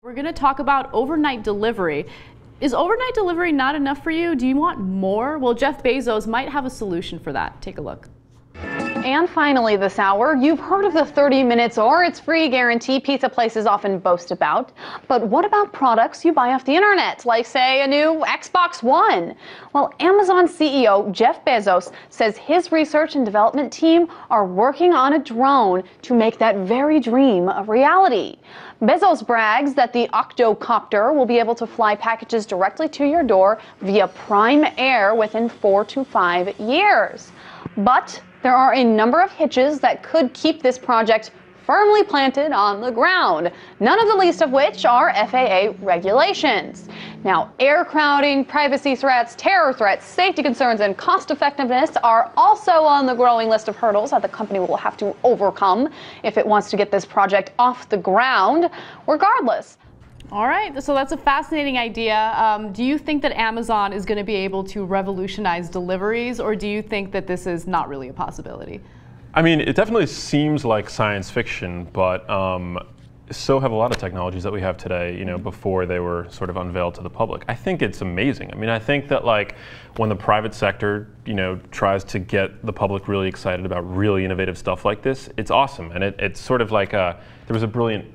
We're going to talk about overnight delivery. Is overnight delivery not enough for you? Do you want more? Well, Jeff Bezos might have a solution for that. Take a look. And finally this hour, you've heard of the 30 minutes or it's free guarantee pizza places often boast about. But what about products you buy off the internet, like say a new Xbox One? Well, Amazon CEO Jeff Bezos says his research and development team are working on a drone to make that very dream a reality. Bezos brags that the octocopter will be able to fly packages directly to your door via Prime Air within 4 to 5 years. But there are a number of hitches that could keep this project firmly planted on the ground, none of the least of which are FAA regulations. Now, air crowding, privacy threats, terror threats, safety concerns, and cost effectiveness are also on the growing list of hurdles that the company will have to overcome if it wants to get this project off the ground. Regardless, all right, so that's a fascinating idea. Do you think that Amazon is going to be able to revolutionize deliveries, or do you think that this is not really a possibility? I mean, it definitely seems like science fiction, but so have a lot of technologies that we have today, you know, before they were sort of unveiled to the public. I think it's amazing. I mean, I think that like when the private sector, you know, tries to get the public really excited about really innovative stuff like this, it's awesome. And it's sort of like there was a brilliant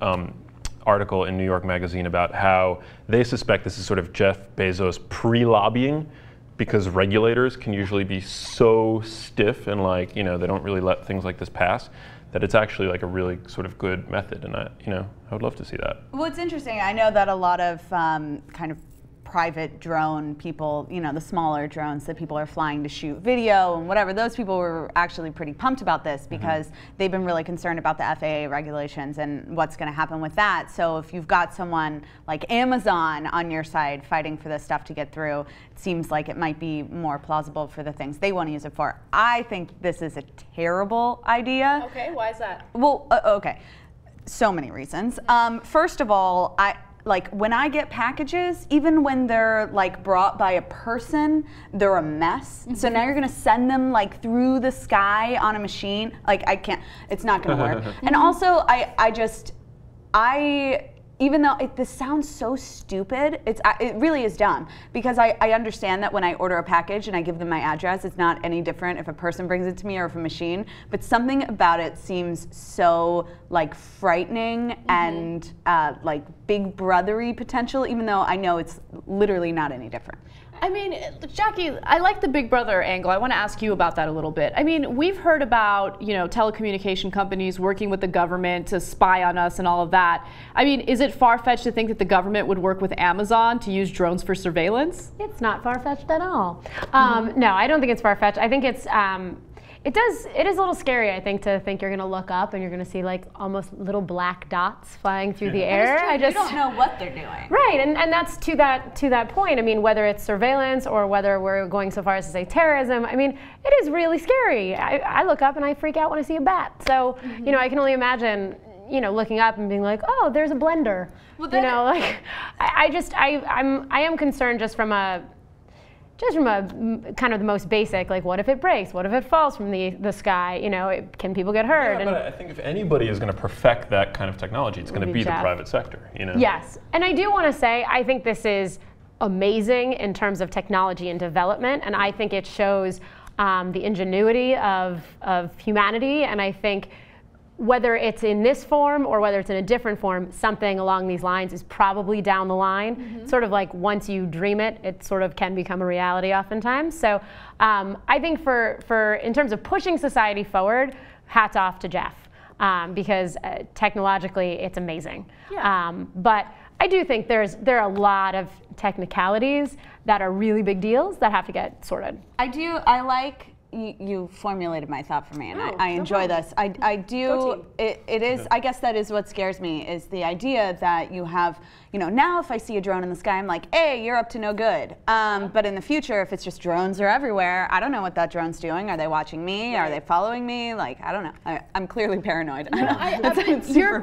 article in New York Magazine about how they suspect this is sort of Jeff Bezos pre-lobbying, because regulators can usually be so stiff and like, you know, they don't really let things like this pass, that it's actually like a really sort of good method. And I would love to see that. Well, it's interesting. I know that a lot of kind of private drone people, you know, the smaller drones that people are flying to shoot video and whatever, those people were actually pretty pumped about this because they've been really concerned about the FAA regulations and what's going to happen with that. So if you've got someone like Amazon on your side fighting for this stuff to get through, it seems like it might be more plausible for the things they want to use it for. I think this is a terrible idea. Okay, why is that? Well, okay, so many reasons. First of all, like when I get packages, even when they're like brought by a person, they're a mess. So now you're gonna send them like through the sky on a machine. Like I can't, it's not gonna work. And also even though this sounds so stupid, it really is dumb, because I understand that when I order a package and I give them my address, it's not any different if a person brings it to me or if a machine, but something about it seems so like frightening and like big brothery potential, even though I know it's literally not any different. I mean, Jackie, I like the Big Brother angle. I want to ask you about that a little bit. I mean, we've heard about, you know, telecommunication companies working with the government to spy on us and all of that. I mean, is it far-fetched to think that the government would work with Amazon to use drones for surveillance? It's not far-fetched at all. No, I don't think it's far-fetched. I think it's it is a little scary, I think, to think you're going to look up and you're going to see like almost little black dots flying through the air. You don't know what they're doing. Right, and that's to that point. I mean, whether it's surveillance or whether we're going so far as to say terrorism, I mean, it is really scary. I look up and I freak out when I see a bat. So, you know, I can only imagine, you know, looking up and being like, oh, there's a blender. Well, you know, like I am concerned just from a kind of the most basic, like what if it breaks? What if it falls from the sky? You know, can people get hurt? Yeah, but I think if anybody is going to perfect that kind of technology, it's going to be the private sector, you know? Yes, and I do want to say, I think this is amazing in terms of technology and development, and I think it shows the ingenuity of humanity, and I think whether it's in this form or whether it's in a different form, something along these lines is probably down the line. Sort of like once you dream it, it sort of can become a reality oftentimes. So I think for in terms of pushing society forward, hats off to Jeff, because technologically it's amazing. Yeah. But I do think there are a lot of technicalities that are really big deals that have to get sorted. I like you formulated my thought for me, and I enjoy this. I do. It is. I guess that is what scares me, is the idea that you have, you know, now if I see a drone in the sky, I'm like, hey, you're up to no good. But in the future, if it's just drones are everywhere, I don't know what that drone's doing. Are they watching me? Are they following me? Like, I don't know. I'm clearly paranoid. You're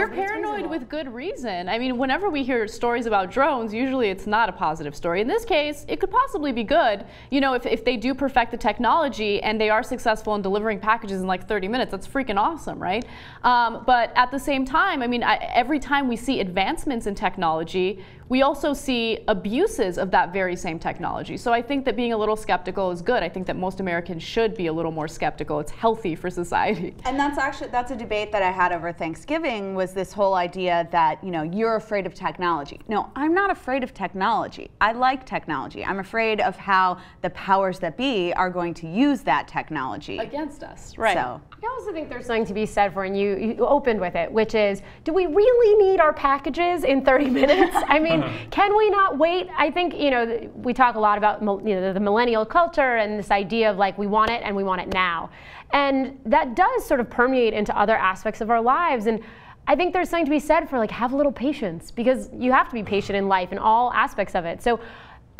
paranoid with good reason. I mean, whenever we hear stories about drones, usually it's not a positive story. In this case, it could possibly be good. You know, if they do perfect the technology, technology and they are successful in delivering packages in like 30 minutes. That's freaking awesome, right? But at the same time, I mean, every time we see advancements in technology, we also see abuses of that very same technology. So I think that being a little skeptical is good. I think that most Americans should be a little more skeptical. It's healthy for society. And that's a debate that I had over Thanksgiving, was this whole idea that, you know, you're afraid of technology. No, I'm not afraid of technology. I like technology. I'm afraid of how the powers that be are going to use that technology Against us, right. So, I also think there's something to be said for, and you opened with it, which is, do we really need our packages in 30 minutes? I mean, can we not wait? I think, you know, we talk a lot about, you know, the millennial culture and this idea of like, we want it and we want it now. And that does sort of permeate into other aspects of our lives. And I think there's something to be said for like, have a little patience, because you have to be patient in life in all aspects of it. So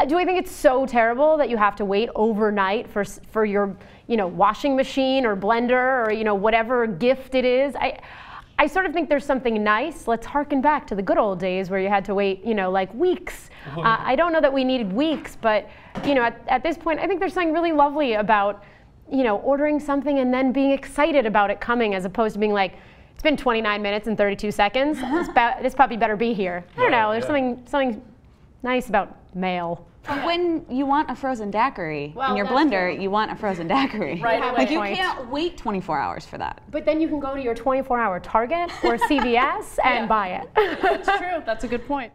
do I think it's so terrible that you have to wait overnight for your, you know, washing machine or blender or, you know, whatever gift it is? I sort of think there's something nice. Let's harken back to the good old days where you had to wait, you know, like weeks. I don't know that we needed weeks, but, you know, at this point, I think there's something really lovely about, you know, ordering something and then being excited about it coming, as opposed to being like, it's been 29 minutes and 32 seconds. This puppy better be here. I don't know. There's something nice about mail. when you want a frozen daiquiri in your blender, you want a frozen daiquiri. Right away. Like you can't wait 24 hours for that. But then you can go to your 24-hour Target or CVS and buy it. That's true. That's a good point.